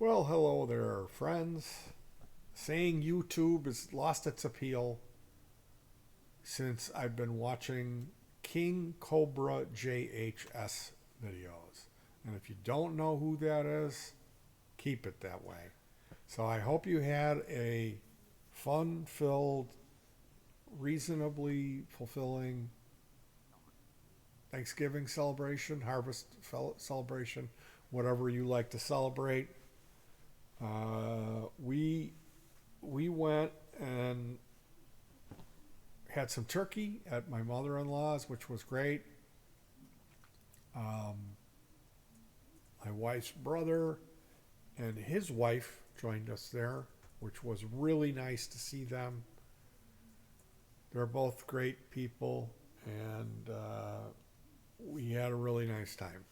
Well, hello there, friends. Saying YouTube has lost its appeal since I've been watching King Cobra JHS videos. And if you don't know who that is, keep it that way. So I hope you had a fun filled, reasonably fulfilling Thanksgiving celebration, harvest celebration, whatever you like to celebrate. We went and had some turkey at my mother-in-law's, which was great. Um, my wife's brother and his wife joined us there, which was really nice to see them. They're both great people, and we had a really nice time.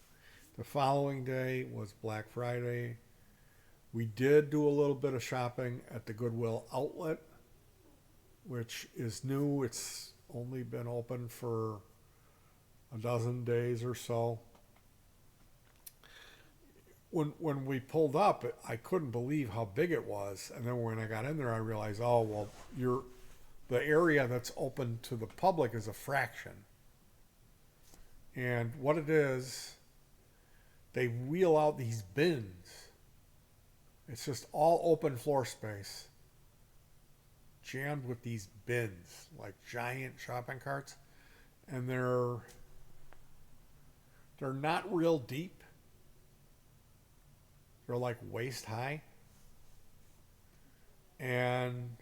The following day was Black Friday. We did do a little bit of shopping at the Goodwill outlet, which is new. It's only been open for a dozen days or so. When we pulled up, I couldn't believe how big it was, and then when I got in there, I realized, oh well, the area that's open to the public is a fraction. And what it is, they wheel out these bins. It's just all open floor space, jammed with these bins, like giant shopping carts, and they're not real deep. They're like waist high, and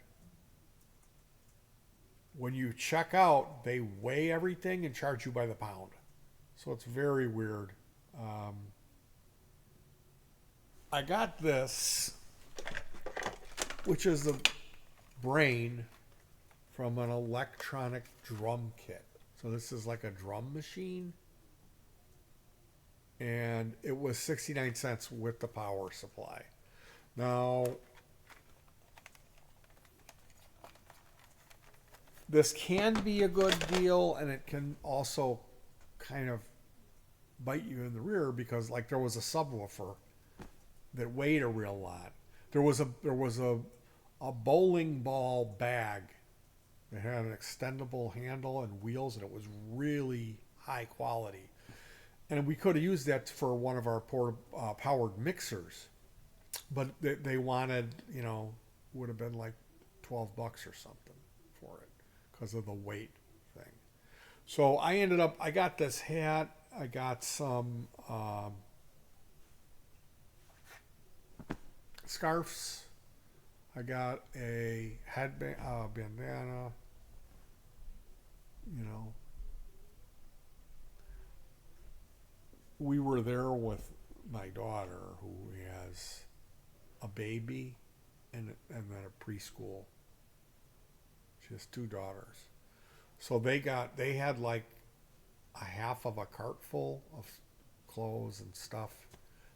when you check out, they weigh everything and charge you by the pound. So it's very weird. Um, I got this, which is the brain from an electronic drum kit. So this is like a drum machine, and it was 69 cents with the power supply. Now, this can be a good deal, and it can also kind of bite you in the rear because, like, there was a subwoofer that weighed a real lot. There was a bowling ball bag that had an extendable handle and wheels, and it was really high quality. And we could have used that for one of our powered mixers, but they wanted, would have been like $12 or something for it because of the weight thing. So I got this hat, I got some scarves, I got a headband, bandana, you know. We were there with my daughter who has a baby and then a preschool. She has two daughters. So they had like a half of a cart full of clothes and stuff.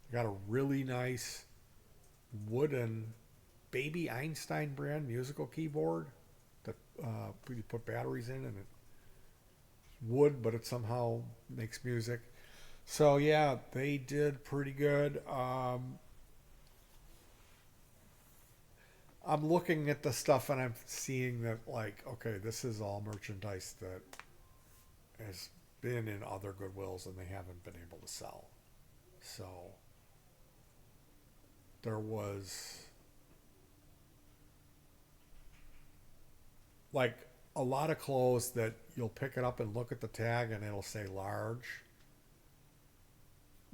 They got a really nice wooden baby Einstein brand musical keyboard that you put batteries in, and it's wood, but it somehow makes music. So yeah, they did pretty good. I'm looking at the stuff and I'm seeing that, like, okay, this is all merchandise that has been in other Goodwills and they haven't been able to sell. So there was like a lot of clothes that you'll pick it up and look at the tag and it'll say large,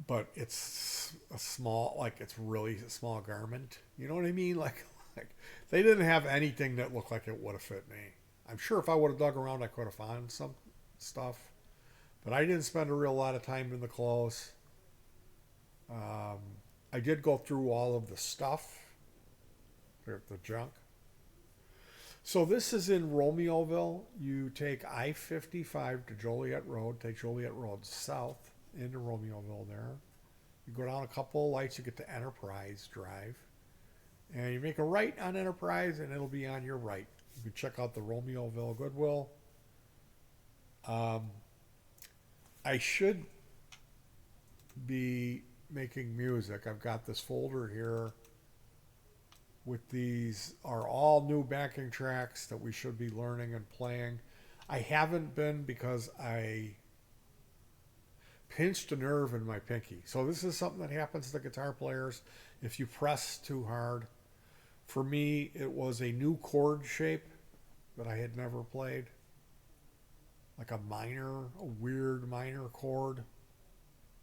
but it's a small, like it's really a small garment. You know what I mean? Like they didn't have anything that looked like it would have fit me. I'm sure if I would have dug around, I could have found some stuff, but I didn't spend a real lot of time in the clothes. Um, I did go through all of the stuff, the junk. So this is in Romeoville. You take I-55 to Joliet Road, take Joliet Road south into Romeoville there. You go down a couple of lights, you get to Enterprise Drive. And you make a right on Enterprise, and it'll be on your right. You can check out the Romeoville Goodwill. Um, I should be making music. I've got this folder here with these are all new backing tracks that we should be learning and playing. I haven't been because I pinched a nerve in my pinky. So this is something that happens to guitar players if you press too hard. For me, it was a new chord shape that I had never played, like a weird minor chord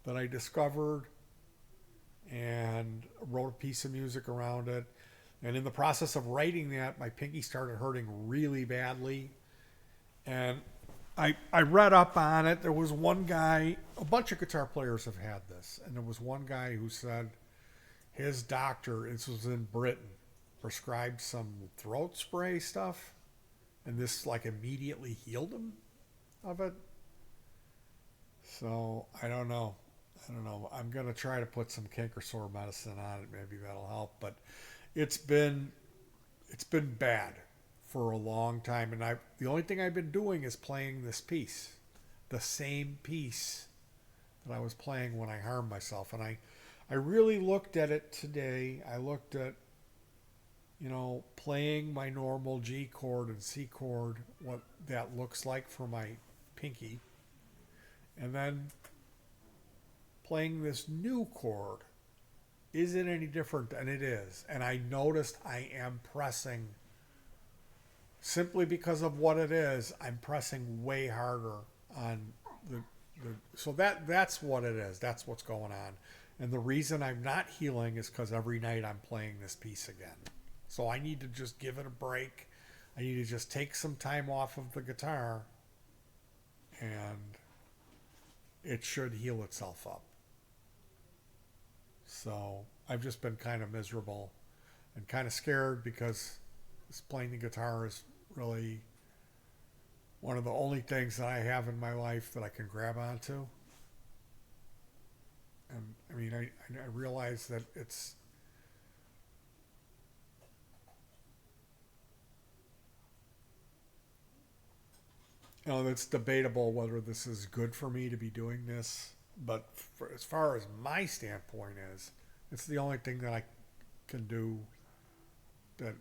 that I discovered and wrote a piece of music around it. And in the process of writing that, my pinky started hurting really badly. And I read up on it. There was one guy, a bunch of guitar players have had this, and there was one guy who said his doctor, this was in Britain, prescribed some throat spray stuff, and this like immediately healed him of it. So I don't know. I don't know. I'm gonna try to put some canker sore medicine on it. Maybe that'll help. But it's been it's been bad for a long time, and I the only thing I've been doing is playing this piece, the same piece that I was playing when I harmed myself. And I really looked at it today. I looked at playing my normal G chord and C chord, what that looks like for my pinky, and then playing this new chord. Is it any different? And it is. And I noticed I am pressing, simply because of what it is, I'm pressing way harder on the so that's what it is. That's what's going on. And the reason I'm not healing is because every night I'm playing this piece again. So I need to just give it a break. I need to just take some time off of the guitar, and it should heal itself up. So I've just been kind of miserable and kind of scared because playing the guitar is really one of the only things that I have in my life that I can grab onto. And I mean, I realize that it's debatable whether this is good for me to be doing this. But as far as my standpoint is, it's the only thing that I can do that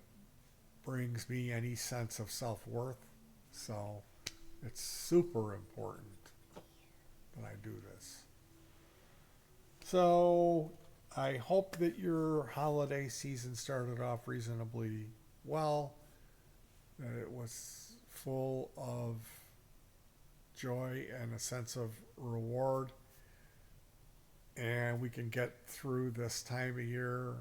brings me any sense of self-worth. So it's super important that I do this. So I hope that your holiday season started off reasonably well, that it was full of joy and a sense of reward, and we can get through this time of year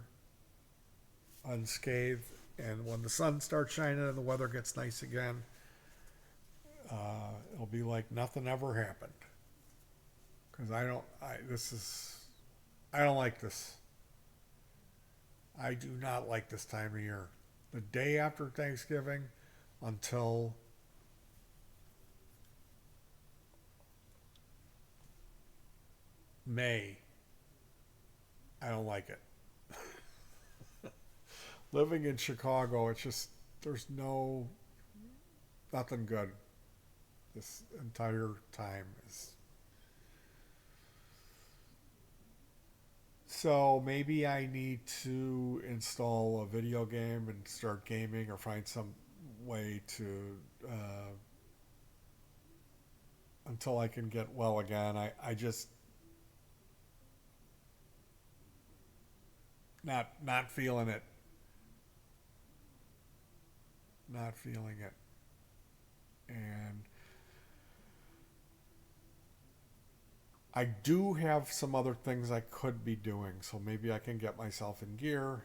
unscathed. And when the sun starts shining and the weather gets nice again, it'll be like nothing ever happened. Because I don't like this. I do not like this time of year. The day after Thanksgiving until May, I don't like it. Living in Chicago, it's just, there's nothing good this entire time. So maybe I need to install a video game and start gaming, or find some way to, until I can get well again. I just, not feeling it. Not feeling it. And I do have some other things I could be doing, so maybe I can get myself in gear,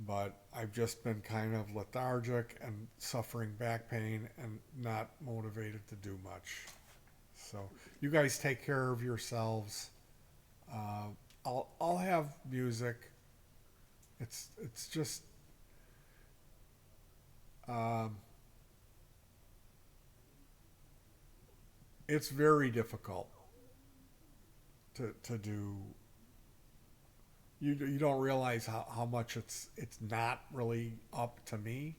but I've just been kind of lethargic and suffering back pain and not motivated to do much. So you guys take care of yourselves. I'll have music. It's just it's very difficult to do. You don't realize how much it's not really up to me.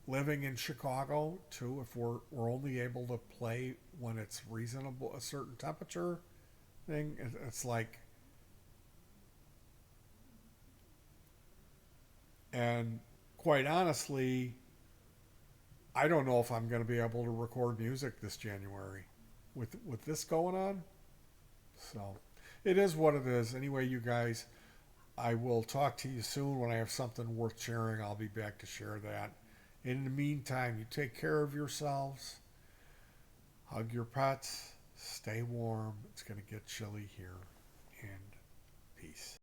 Living in Chicago too, if we're only able to play when it's reasonable, a certain temperature thing, it's like And quite honestly, I don't know if I'm going to be able to record music this January with this going on. So it is what it is. Anyway, you guys, I will talk to you soon when I have something worth sharing. I'll be back to share that. In the meantime, you take care of yourselves, hug your pets, stay warm. It's going to get chilly here, and peace.